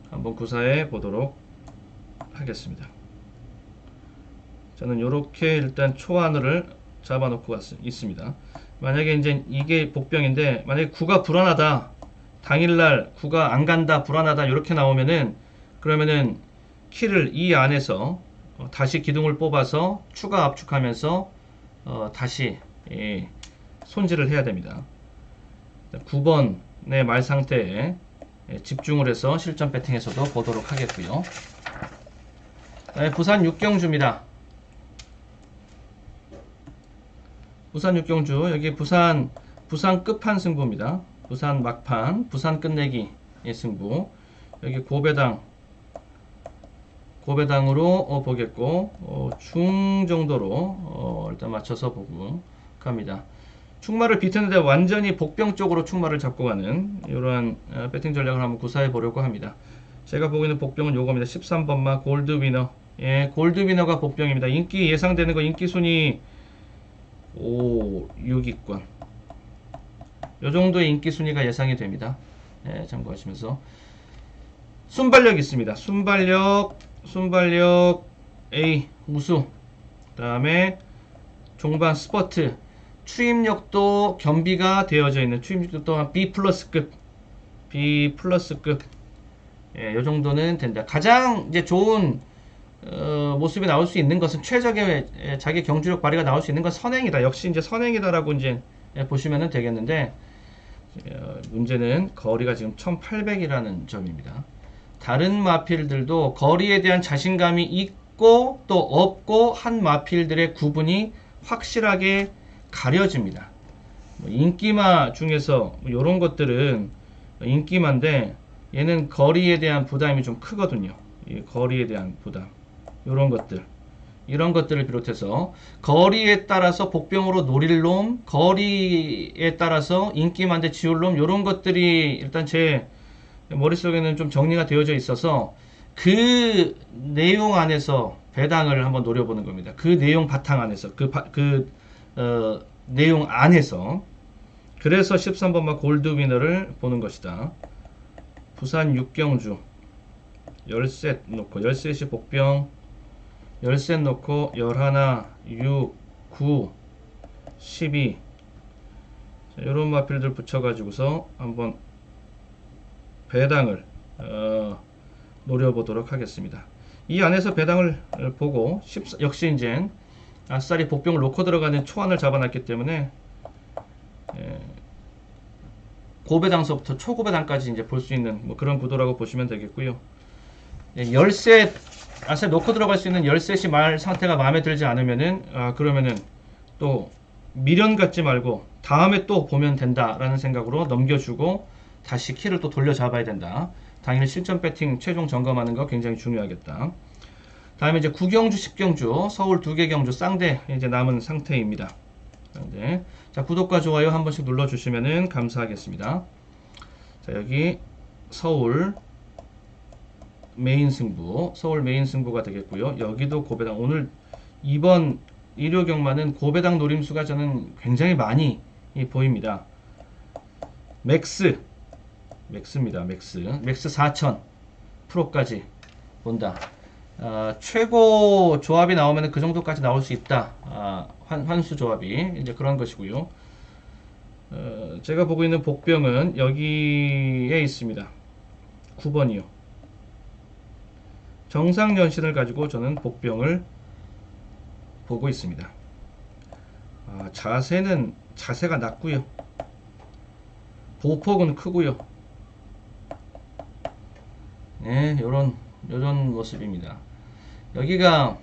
한번 구사해 보도록 하겠습니다. 저는 이렇게 일단 초하늘을 잡아놓고 있습니다. 만약에 이제 이게 복병인데, 만약에 구가 불안하다, 당일날 구가 안 간다, 불안하다 이렇게 나오면은, 그러면은 키를 이 안에서 다시 기둥을 뽑아서 추가 압축하면서 다시 손질을 해야 됩니다. 9번의 말 상태에 집중을 해서 실전 배팅에서도 보도록 하겠고요. 부산 6경주입니다. 부산 6경주, 여기 부산 끝판 승부입니다. 부산 막판, 부산 끝내기 승부. 여기 고배당으로 보겠고, 중 정도로 일단 맞춰서 보고 갑니다. 충마를 비트는데 완전히 복병 쪽으로 충마를 잡고 가는 이러한 배팅 전략을 한번 구사해 보려고 합니다. 제가 보고 있는 복병은 요겁니다. 13번마 골드 위너. 예, 골드 위너가 복병입니다. 인기 예상되는 거, 인기 순위 6위권. 요 정도의 인기 순위가 예상이 됩니다. 예, 참고하시면서. 순발력 있습니다. 순발력 A 우수. 그 다음에 종반 스퍼트, 추임력도 겸비가 되어져 있는 추임력도 또한 B 플러스급, 예, 요 정도는 된다. 가장 이제 좋은 모습이 나올 수 있는 것은 최적의 자기 경주력 발휘가 나올 수 있는 건 선행이다. 역시 이제 선행이다라고 이제 보시면 되겠는데 문제는 거리가 지금 1800이라는 점입니다. 다른 마필들도 거리에 대한 자신감이 있고 또 없고 한 마필들의 구분이 확실하게 가려집니다. 인기마 중에서 이런 것들은 인기마인데 얘는 거리에 대한 부담이 좀 크거든요. 이 거리에 대한 부담, 이런 것들을 비롯해서 거리에 따라서 복병으로 노릴 놈, 거리에 따라서 인기만대 지울 놈, 이런 것들이 일단 제 머릿속에는 좀 정리가 되어져 있어서 그 내용 안에서 배당을 한번 노려보는 겁니다. 그 내용 바탕 안에서 내용 안에서. 그래서 13번마 골드 위너를 보는 것이다. 부산 6경주 10셋 놓고 10셋이 복병 10셋 놓고 11, 6, 9, 12 자, 이런 마필들 붙여가지고서 한번 배당을 노려보도록 하겠습니다. 이 안에서 배당을 보고 역시 이제 아싸리 복병을 놓고 들어가는 초안을 잡아놨기 때문에 고배당서부터 초고배당까지 이제 볼 수 있는 뭐 그런 구도라고 보시면 되겠고요. 10셋 아싸리 놓고 들어갈 수 있는 10셋이 말 상태가 마음에 들지 않으면은 그러면은 또 미련 갖지 말고 다음에 또 보면 된다라는 생각으로 넘겨주고 다시 키를 또 돌려 잡아야 된다. 당일 실전 배팅 최종 점검하는 거 굉장히 중요하겠다. 다음에 이제 9경주, 10경주, 서울 2개 경주 쌍대 이제 남은 상태입니다. 네. 자, 구독과 좋아요 한 번씩 눌러주시면 감사하겠습니다. 자, 여기 서울 메인 승부가 되겠고요. 여기도 고배당, 오늘 이번 일요경마는 고배당 노림수가 저는 굉장히 많이 보입니다. 맥스입니다. 맥스 4000 프로까지 본다. 최고 조합이 나오면 그 정도까지 나올 수 있다. 환수 조합이 이제 그런 것이고요. 제가 보고 있는 복병은 여기에 있습니다. 9번이요. 정상 연신을 가지고 저는 복병을 보고 있습니다. 자세가 낮고요. 보폭은 크고요. 네, 요런 모습입니다. 여기가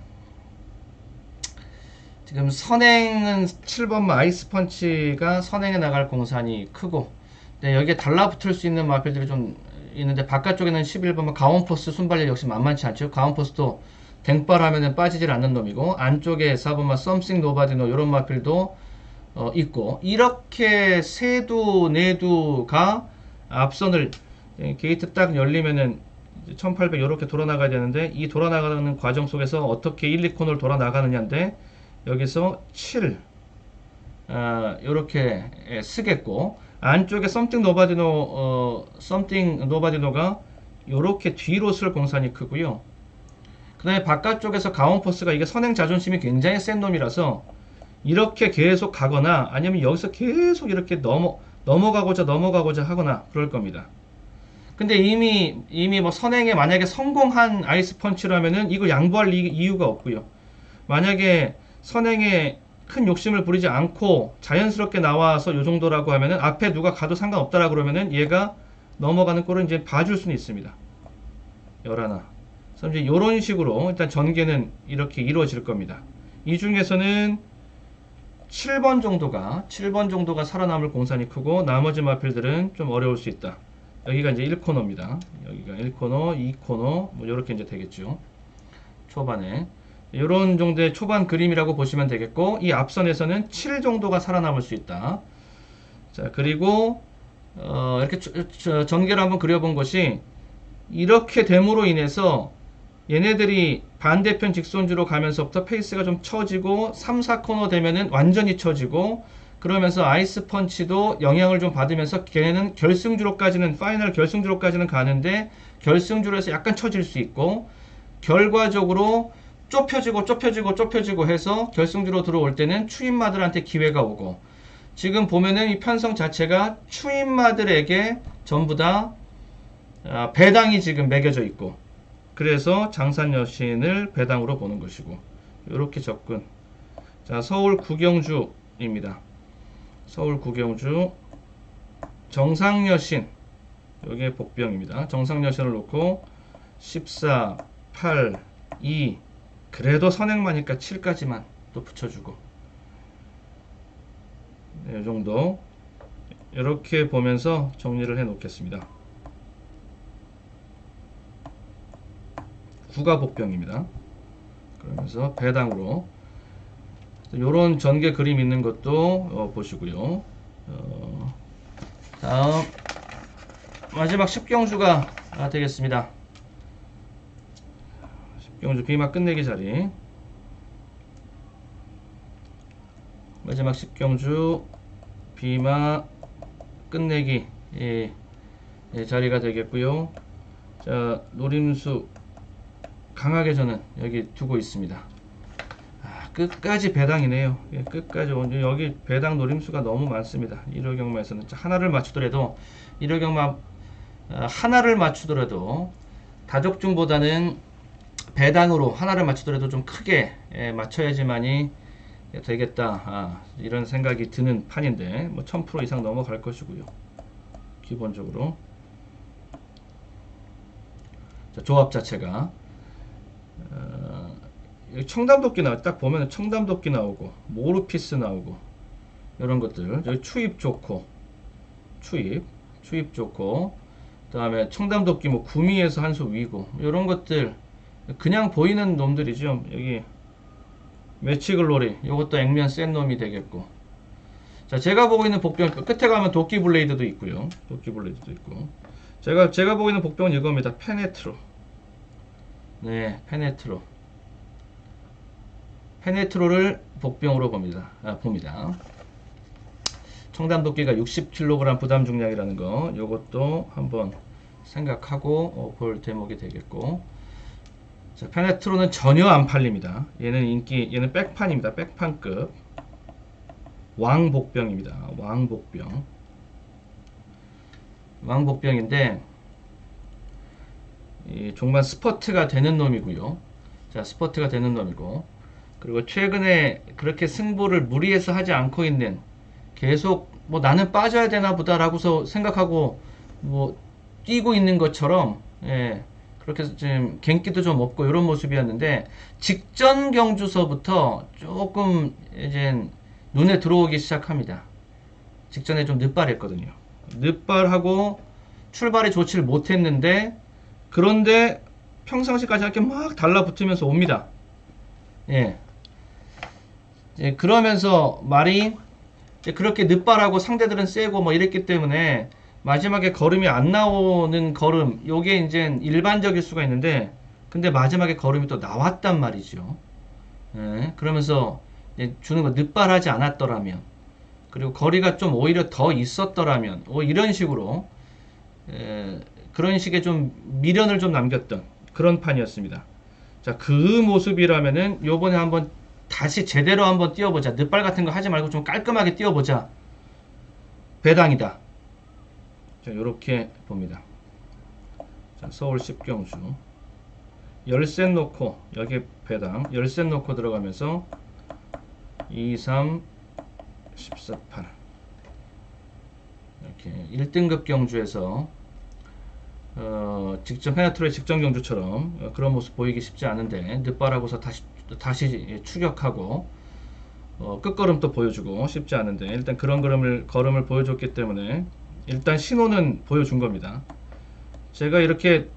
지금 선행은 7번마 아이스펀치가 선행에 나갈 공산이 크고, 네, 여기에 달라붙을 수 있는 마필들이 좀 있는데 바깥쪽에는 11번마 가온포스 순발력 역시 만만치 않죠. 가온포스도 댕발하면 빠지질 않는 놈이고, 안쪽에 4번마 썸씽 노바디노 이런 마필도 있고, 이렇게 세두 네두가 앞선을 게이트 딱 열리면은 1800 이렇게 돌아나가야 되는데, 이 돌아나가는 과정 속에서 어떻게 1, 2코너를 돌아나가느냐인데, 여기서 7 이렇게 쓰겠고, 안쪽에 썸띵 노바디노가 이렇게 뒤로 쓸 공산이 크고요. 그 다음에 바깥쪽에서 가온포스가 이게 선행 자존심이 굉장히 센 놈이라서 이렇게 계속 가거나 아니면 여기서 계속 이렇게 넘어가고자 하거나 그럴 겁니다. 근데 이미 뭐 선행에 만약에 성공한 아이스펀치라면은 이거 양보할 이유가 없고요. 만약에 선행에 큰 욕심을 부리지 않고 자연스럽게 나와서 요 정도라고 하면은 앞에 누가 가도 상관없다라고 그러면은 얘가 넘어가는 꼴을 이제 봐줄 수는 있습니다. 11. 그래서 이제 요런 식으로 일단 전개는 이렇게 이루어질 겁니다. 이 중에서는 7번 정도가 살아남을 공산이 크고, 나머지 마필들은 좀 어려울 수 있다. 여기가 이제 1코너입니다. 여기가 1코너, 2코너, 뭐 요렇게 이제 되겠죠. 초반에. 요런 정도의 초반 그림이라고 보시면 되겠고, 이 앞선에서는 7 정도가 살아남을 수 있다. 자, 그리고, 이렇게 전개를 한번 그려본 것이, 이렇게 됨으로 인해서 얘네들이 반대편 직선주로 가면서부터 페이스가 좀 처지고 3, 4코너 되면은 완전히 처지고, 그러면서 아이스 펀치도 영향을 좀 받으면서 걔네는 파이널 결승주로까지는 가는데 결승주로에서 약간 처질 수 있고, 결과적으로 좁혀지고 해서 결승주로 들어올 때는 추임마들한테 기회가 오고, 지금 보면은 이 편성 자체가 추임마들에게 전부 다 배당이 지금 매겨져 있고, 그래서 장산 여신을 배당으로 보는 것이고, 이렇게 접근. 자, 서울 구경주입니다. 서울 구경주 정상 여신, 여기에 복병입니다. 정상 여신을 놓고 14, 8, 2, 그래도 선행마니까 7까지만 또 붙여주고, 네, 이 정도 이렇게 보면서 정리를 해 놓겠습니다. 9가 복병입니다. 그러면서 배당으로 요런 전개 그림 있는 것도 보시고요. 다음 마지막 10경주가 되겠습니다. 10경주 비마 끝내기 자리, 마지막 10경주 비마 끝내기 자리가 되겠고요. 자, 노림수 강하게 저는 여기 두고 있습니다. 끝까지 배당이네요. 끝까지 여기 배당 노림수가 너무 많습니다. 1호 경마에서는 하나를 맞추더라도, 1호 경마 하나를 맞추더라도 다적중보다는 배당으로 하나를 맞추더라도 좀 크게 맞춰야지만이 되겠다, 이런 생각이 드는 판인데, 뭐 1000% 이상 넘어갈 것이고요. 기본적으로 자, 조합 자체가 청담도끼 나와. 딱 보면 청담도끼 나오고 모르피스 나오고 이런 것들. 여기 추입 좋고, 추입 좋고, 그 다음에 청담도끼 뭐 구미에서 한 수 위고, 이런 것들 그냥 보이는 놈들이죠. 여기 매치글로리, 이것도 액면 센 놈이 되겠고. 자, 제가 보고 있는 복병 끝에 가면 도끼 블레이드도 있고요. 도끼 블레이드도 있고. 제가 보고 있는 복병은 이겁니다. 페네트로. 네, 페네트로를 복병으로 봅니다. 청담도끼가 60kg 부담 중량이라는 거, 요것도 한번 생각하고 볼 대목이 되겠고. 자, 페네트로는 전혀 안 팔립니다. 얘는 백판입니다. 백판급 왕복병입니다. 왕복병인데 이 종반 스퍼트가 되는 놈이고요. 자, 스퍼트가 되는 놈이고, 그리고 최근에 그렇게 승부를 무리해서 하지 않고 있는, 계속 뭐 나는 빠져야 되나 보다라고서 생각하고 뭐 뛰고 있는 것처럼, 그렇게 지금 갱기도 좀 없고 이런 모습이었는데, 직전 경주서부터 조금 이제 눈에 들어오기 시작합니다. 직전에 좀 늦발했거든요. 늦발하고 출발이 좋지를 못했는데, 그런데 평상시까지 이렇게 막 달라붙으면서 옵니다. 그러면서 말이 그렇게 늦발하고 상대들은 세고 뭐 이랬기 때문에 마지막에 걸음이 안 나오는 걸음, 요게 이제 일반적일 수가 있는데, 근데 마지막에 걸음이 또 나왔단 말이죠. 그러면서 주는 거 늦발하지 않았더라면, 그리고 거리가 좀 오히려 더 있었더라면, 이런 식으로 그런 식의 좀 미련을 좀 남겼던 그런 판이었습니다. 자, 그 모습이라면은 요번에 한번 다시 제대로 한번 뛰어보자. 늦발 같은 거 하지 말고 좀 깔끔하게 뛰어보자. 배당이다. 자, 요렇게 봅니다. 자, 서울 10경주 열셋 놓고, 여기 배당 열셋 놓고 들어가면서 2, 3, 14, 8 이렇게 1등급 경주에서 직전 페네트로의 직전 경주처럼 그런 모습 보이기 쉽지 않은데, 늦발하고서 다시 추격하고 끝걸음 또 보여주고 쉽지 않은데, 일단 그런 걸음을 보여줬기 때문에 일단 신호는 보여준 겁니다. 제가 이렇게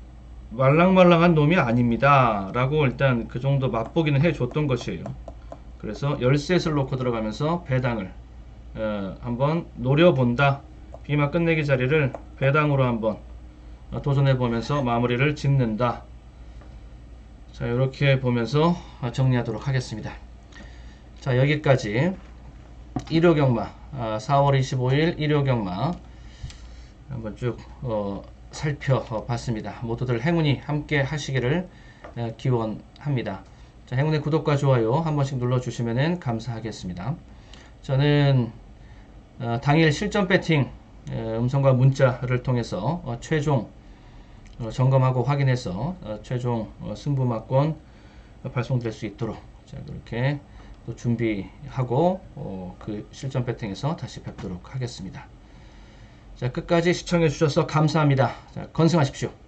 말랑말랑한 놈이 아닙니다 라고 일단 그 정도 맛보기는 해줬던 것이에요. 그래서 열셋을 놓고 들어가면서 배당을 한번 노려본다. 비마 끝내기 자리를 배당으로 한번 도전해보면서 마무리를 짓는다. 자, 이렇게 보면서 정리하도록 하겠습니다. 자, 여기까지 일요경마 4월 25일 일요경마 한번 쭉 살펴봤습니다. 모두들 행운이 함께 하시기를 기원합니다. 자, 행운의 구독과 좋아요 한 번씩 눌러주시면 감사하겠습니다. 저는 당일 실전 배팅 음성과 문자를 통해서 최종 점검하고 확인해서 최종 승부마권 발송될 수 있도록 자, 그렇게 또 준비하고 그 실전 배팅에서 다시 뵙도록 하겠습니다. 자, 끝까지 시청해 주셔서 감사합니다. 자, 건승하십시오.